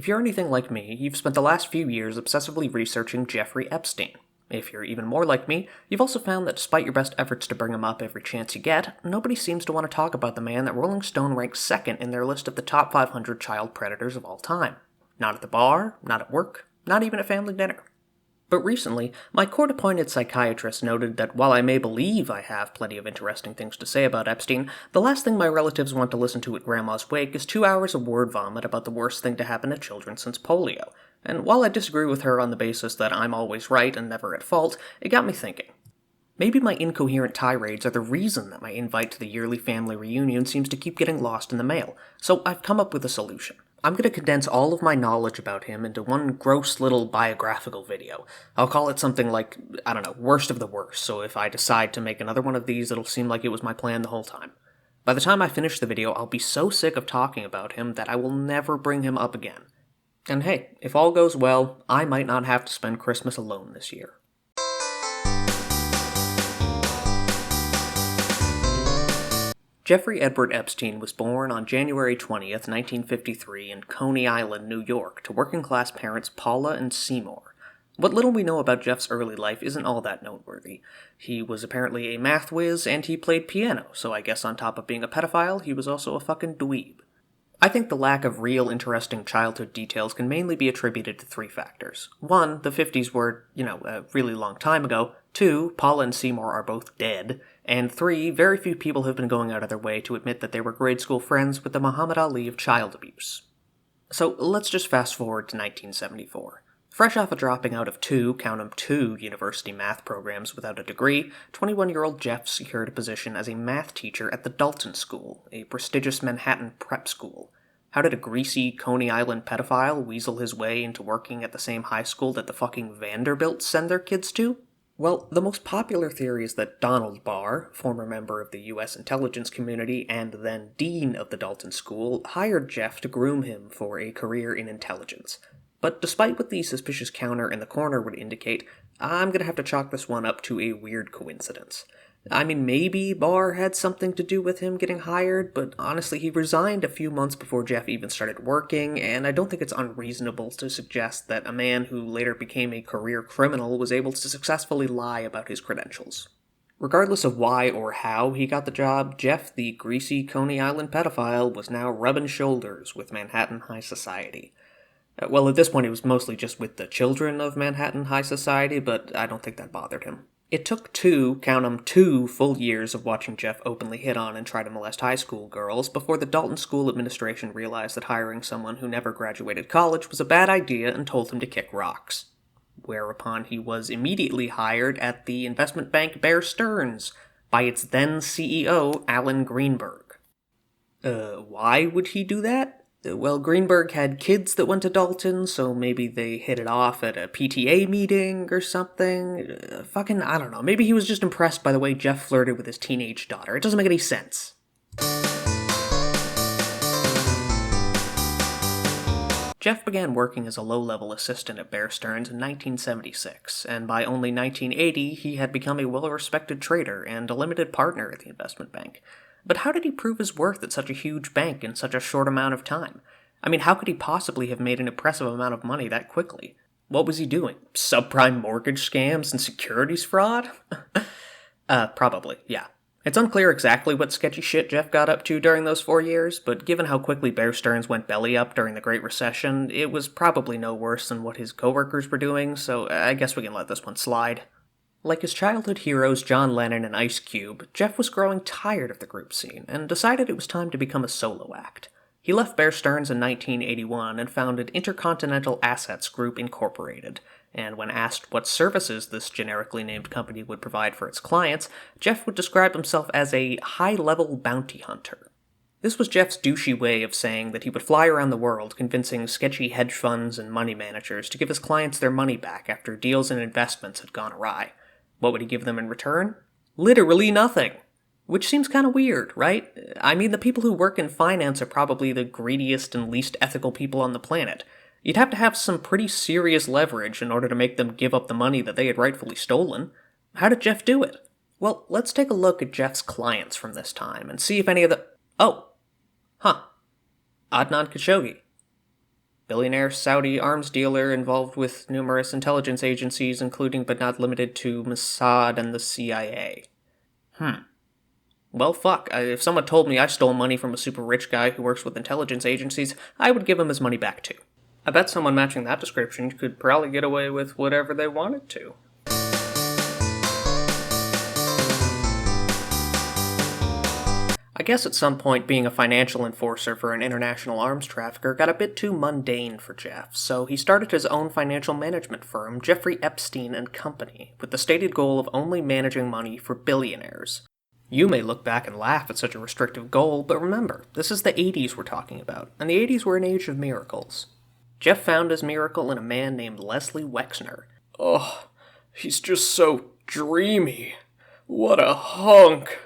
If you're anything like me, you've spent the last few years obsessively researching Jeffrey Epstein. If you're even more like me, you've also found that despite your best efforts to bring him up every chance you get, nobody seems to want to talk about the man that Rolling Stone ranks second in their list of the top 500 child predators of all time. Not at the bar, not at work, not even at family dinner. But recently, my court-appointed psychiatrist noted that while I may believe I have plenty of interesting things to say about Epstein, the last thing my relatives want to listen to at Grandma's wake is 2 hours of word vomit about the worst thing to happen to children since polio. And while I disagree with her on the basis that I'm always right and never at fault, it got me thinking. Maybe my incoherent tirades are the reason that my invite to the yearly family reunion seems to keep getting lost in the mail, so I've come up with a solution. I'm going to condense all of my knowledge about him into one gross little biographical video. I'll call it something like, worst of the worst, so if I decide to make another one of these, it'll seem like it was my plan the whole time. By the time I finish the video, I'll be so sick of talking about him that I will never bring him up again. And hey, if all goes well, I might not have to spend Christmas alone this year. Jeffrey Edward Epstein was born on January 20th, 1953 in Coney Island, New York, to working-class parents Paula and Seymour. What little we know about Jeff's early life isn't all that noteworthy. He was apparently a math whiz, and he played piano, so I guess on top of being a pedophile, he was also a fucking dweeb. I think the lack of real interesting childhood details can mainly be attributed to three factors. One, the 50s were, a really long time ago. Two, Paula and Seymour are both dead. And three, very few people have been going out of their way to admit that they were grade school friends with the Muhammad Ali of child abuse. So let's just fast forward to 1974. Fresh off of dropping out of two university math programs without a degree, 21-year-old Jeff secured a position as a math teacher at the Dalton School, a prestigious Manhattan prep school. How did a greasy Coney Island pedophile weasel his way into working at the same high school that the fucking Vanderbilts send their kids to? Well, the most popular theory is that Donald Barr, former member of the U.S. intelligence community and then dean of the Dalton School, hired Jeff to groom him for a career in intelligence. But despite what the suspicious counter in the corner would indicate, I'm gonna have to chalk this one up to a weird coincidence. I mean, maybe Barr had something to do with him getting hired, but honestly, he resigned a few months before Jeff even started working, and I don't think it's unreasonable to suggest that a man who later became a career criminal was able to successfully lie about his credentials. Regardless of why or how he got the job, Jeff, the greasy Coney Island pedophile, was now rubbing shoulders with Manhattan high society. Well, at this point it was mostly just with the children of Manhattan high society, but I don't think that bothered him. It took two full years of watching Jeff openly hit on and try to molest high school girls before the Dalton School administration realized that hiring someone who never graduated college was a bad idea and told him to kick rocks. Whereupon he was immediately hired at the investment bank Bear Stearns by its then CEO, Alan Greenberg. Why would he do that? Well, Greenberg had kids that went to Dalton, so maybe they hit it off at a PTA meeting or something. I don't know. Maybe he was just impressed by the way Jeff flirted with his teenage daughter. It doesn't make any sense. Jeff began working as a low-level assistant at Bear Stearns in 1976, and by only 1980, he had become a well-respected trader and a limited partner at the investment bank. But how did he prove his worth at such a huge bank in such a short amount of time? I mean, how could he possibly have made an impressive amount of money that quickly? What was he doing? Subprime mortgage scams and securities fraud? Probably, yeah. It's unclear exactly what sketchy shit Jeff got up to during those 4 years, but given how quickly Bear Stearns went belly up during the Great Recession, it was probably no worse than what his coworkers were doing, so I guess we can let this one slide. Like his childhood heroes John Lennon and Ice Cube, Jeff was growing tired of the group scene and decided it was time to become a solo act. He left Bear Stearns in 1981 and founded Intercontinental Assets Group Incorporated, and when asked what services this generically named company would provide for its clients, Jeff would describe himself as a high-level bounty hunter. This was Jeff's douchey way of saying that he would fly around the world convincing sketchy hedge funds and money managers to give his clients their money back after deals and investments had gone awry. What would he give them in return? Literally nothing. Which seems kind of weird, right? I mean, the people who work in finance are probably the greediest and least ethical people on the planet. You'd have to have some pretty serious leverage in order to make them give up the money that they had rightfully stolen. How did Jeff do it? Well, let's take a look at Jeff's clients from this time and see if any of the... Adnan Khashoggi. Billionaire Saudi arms dealer involved with numerous intelligence agencies, including but not limited to Mossad and the CIA. Well, fuck. If someone told me I stole money from a super rich guy who works with intelligence agencies, I would give him his money back too. I bet someone matching that description could probably get away with whatever they wanted to. I guess at some point being a financial enforcer for an international arms trafficker got a bit too mundane for Jeff, so he started his own financial management firm, Jeffrey Epstein and Company, with the stated goal of only managing money for billionaires. You may look back and laugh at such a restrictive goal, but remember, this is the 80s we're talking about, and the 80s were an age of miracles. Jeff found his miracle in a man named Leslie Wexner. Oh, he's just so dreamy. What a hunk.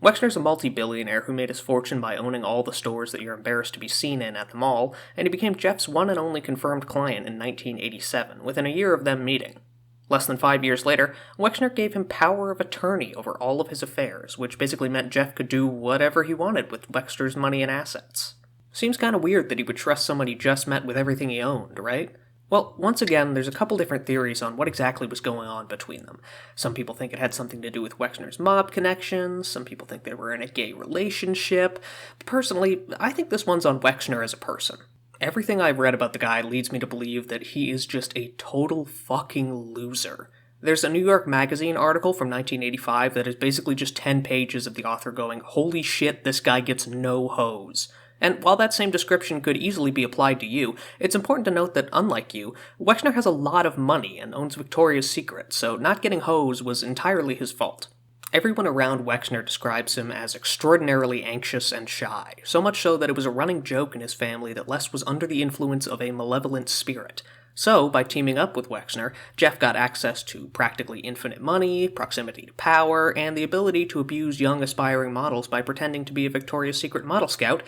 Wexner's a multi-billionaire who made his fortune by owning all the stores that you're embarrassed to be seen in at the mall, and he became Jeff's one and only confirmed client in 1987, within a year of them meeting. Less than 5 years later, Wexner gave him power of attorney over all of his affairs, which basically meant Jeff could do whatever he wanted with Wexner's money and assets. Seems kinda weird that he would trust someone he just met with everything he owned, right? Well, once again, there's a couple different theories on what exactly was going on between them. Some people think it had something to do with Wexner's mob connections, some people think they were in a gay relationship. Personally, I think this one's on Wexner as a person. Everything I've read about the guy leads me to believe that he is just a total fucking loser. There's a New York Magazine article from 1985 that is basically just 10 pages of the author going, "Holy shit, this guy gets no hose." And while that same description could easily be applied to you, it's important to note that, unlike you, Wexner has a lot of money and owns Victoria's Secret, so not getting hose was entirely his fault. Everyone around Wexner describes him as extraordinarily anxious and shy, so much so that it was a running joke in his family that Les was under the influence of a malevolent spirit. So, by teaming up with Wexner, Jeff got access to practically infinite money, proximity to power, and the ability to abuse young aspiring models by pretending to be a Victoria's Secret model scout,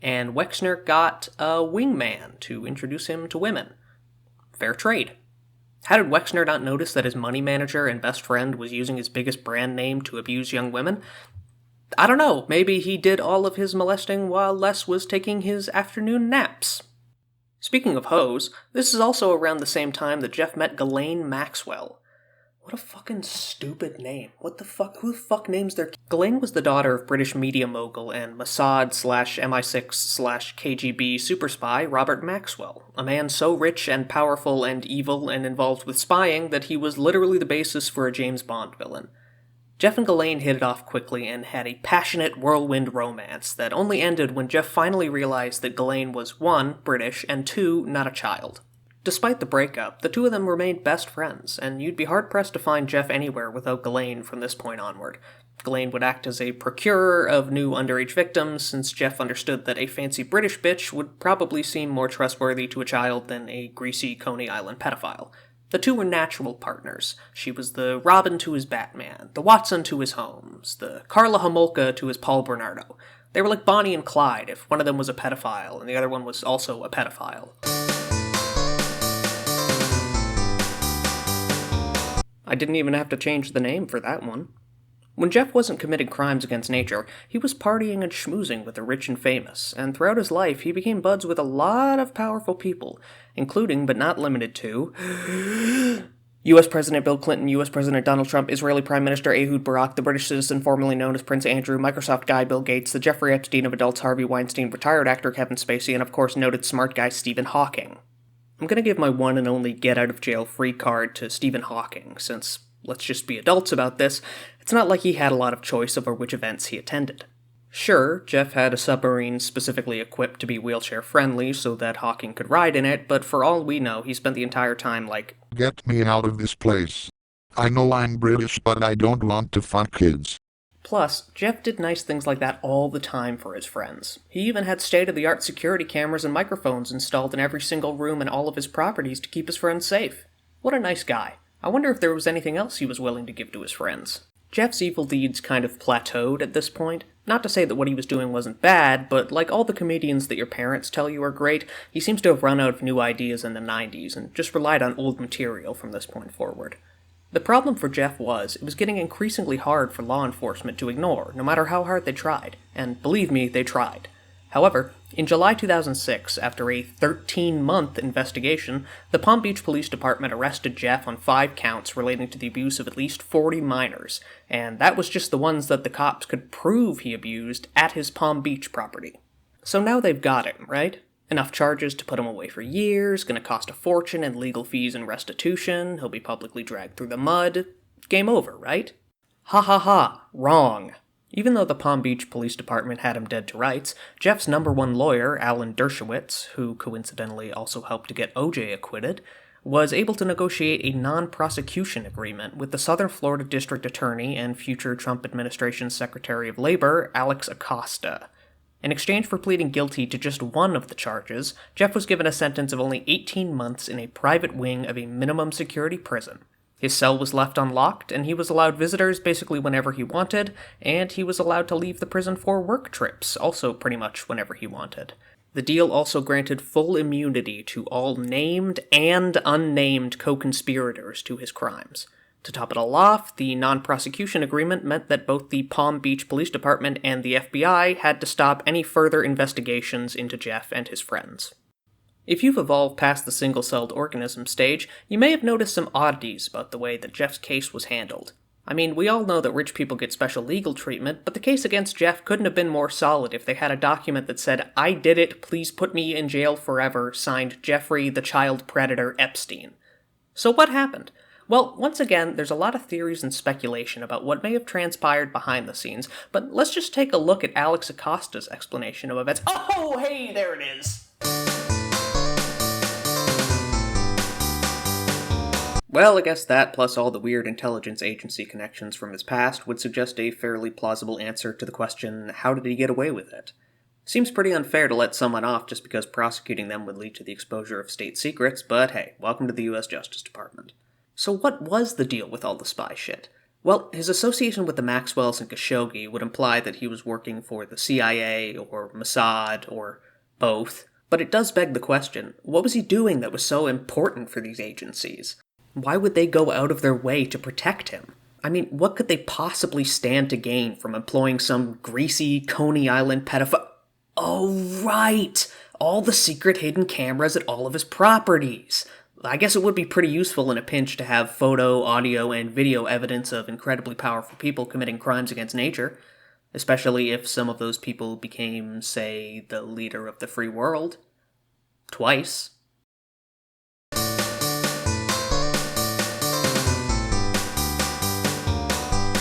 and Wexner got a wingman to introduce him to women. Fair trade. How did Wexner not notice that his money manager and best friend was using his biggest brand name to abuse young women? I don't know, maybe he did all of his molesting while Les was taking his afternoon naps. Speaking of hoes, this is also around the same time that Jeff met Ghislaine Maxwell. What a fucking stupid name. What the fuck? Who the fuck names their... Ghislaine was the daughter of British media mogul and Mossad/MI6/KGB super spy Robert Maxwell, a man so rich and powerful and evil and involved with spying that he was literally the basis for a James Bond villain. Jeff and Ghislaine hit it off quickly and had a passionate whirlwind romance that only ended when Jeff finally realized that Ghislaine was 1, British, and 2, not a child. Despite the breakup, the two of them remained best friends, and you'd be hard-pressed to find Jeff anywhere without Ghislaine from this point onward. Ghislaine would act as a procurer of new underage victims, since Jeff understood that a fancy British bitch would probably seem more trustworthy to a child than a greasy Coney Island pedophile. The two were natural partners. She was the Robin to his Batman, the Watson to his Holmes, the Carla Homolka to his Paul Bernardo. They were like Bonnie and Clyde if one of them was a pedophile and the other one was also a pedophile. I didn't even have to change the name for that one. When Jeff wasn't committing crimes against nature, he was partying and schmoozing with the rich and famous, and throughout his life he became buds with a lot of powerful people, including but not limited to U.S. President Bill Clinton, U.S. President Donald Trump, Israeli Prime Minister Ehud Barak, the British citizen formerly known as Prince Andrew, Microsoft guy Bill Gates, the Jeffrey Epstein of adults Harvey Weinstein, retired actor Kevin Spacey, and of course noted smart guy Stephen Hawking. I'm gonna give my one and only get-out-of-jail-free card to Stephen Hawking, since, let's just be adults about this, it's not like he had a lot of choice over which events he attended. Sure, Jeff had a submarine specifically equipped to be wheelchair-friendly so that Hawking could ride in it, but for all we know, he spent the entire time like, "Get me out of this place. I know I'm British, but I don't want to fuck kids." Plus, Jeff did nice things like that all the time for his friends. He even had state-of-the-art security cameras and microphones installed in every single room in all of his properties to keep his friends safe. What a nice guy. I wonder if there was anything else he was willing to give to his friends. Jeff's evil deeds kind of plateaued at this point. Not to say that what he was doing wasn't bad, but like all the comedians that your parents tell you are great, he seems to have run out of new ideas in the 90s and just relied on old material from this point forward. The problem for Jeff was, it was getting increasingly hard for law enforcement to ignore, no matter how hard they tried. And believe me, they tried. However, In July 2006, after a 13-month investigation, the Palm Beach Police Department arrested Jeff on 5 counts relating to the abuse of at least 40 minors, and that was just the ones that the cops could prove he abused at his Palm Beach property. So now they've got him, right? Enough charges to put him away for years, gonna cost a fortune in legal fees and restitution, he'll be publicly dragged through the mud. Game over, right? Ha ha ha, wrong. Even though the Palm Beach Police Department had him dead to rights, Jeff's number one lawyer, Alan Dershowitz, who coincidentally also helped to get OJ acquitted, was able to negotiate a non-prosecution agreement with the Southern Florida District Attorney and future Trump administration Secretary of Labor, Alex Acosta. In exchange for pleading guilty to just one of the charges, Jeff was given a sentence of only 18 months in a private wing of a minimum security prison. His cell was left unlocked, and he was allowed visitors basically whenever he wanted, and he was allowed to leave the prison for work trips, also pretty much whenever he wanted. The deal also granted full immunity to all named and unnamed co-conspirators to his crimes. To top it all off, the non-prosecution agreement meant that both the Palm Beach Police Department and the FBI had to stop any further investigations into Jeff and his friends. If you've evolved past the single-celled organism stage, you may have noticed some oddities about the way that Jeff's case was handled. I mean, we all know that rich people get special legal treatment, but the case against Jeff couldn't have been more solid if they had a document that said, "I did it, please put me in jail forever," signed Jeffrey the Child Predator Epstein. So what happened? Well, once again, there's a lot of theories and speculation about what may have transpired behind the scenes, but let's just take a look at Alex Acosta's explanation of events. Oh, hey, there it is! Well, I guess that, plus all the weird intelligence agency connections from his past, would suggest a fairly plausible answer to the question, how did he get away with it? Seems pretty unfair to let someone off just because prosecuting them would lead to the exposure of state secrets, but hey, welcome to the US Justice Department. So what was the deal with all the spy shit? Well, his association with the Maxwells and Khashoggi would imply that he was working for the CIA or Mossad or both, but it does beg the question, what was he doing that was so important for these agencies? Why would they go out of their way to protect him? I mean, what could they possibly stand to gain from employing some greasy Coney Island pedophile? Oh, right! All the secret hidden cameras at all of his properties. I guess it would be pretty useful in a pinch to have photo, audio, and video evidence of incredibly powerful people committing crimes against nature, especially if some of those people became, say, the leader of the free world. Twice.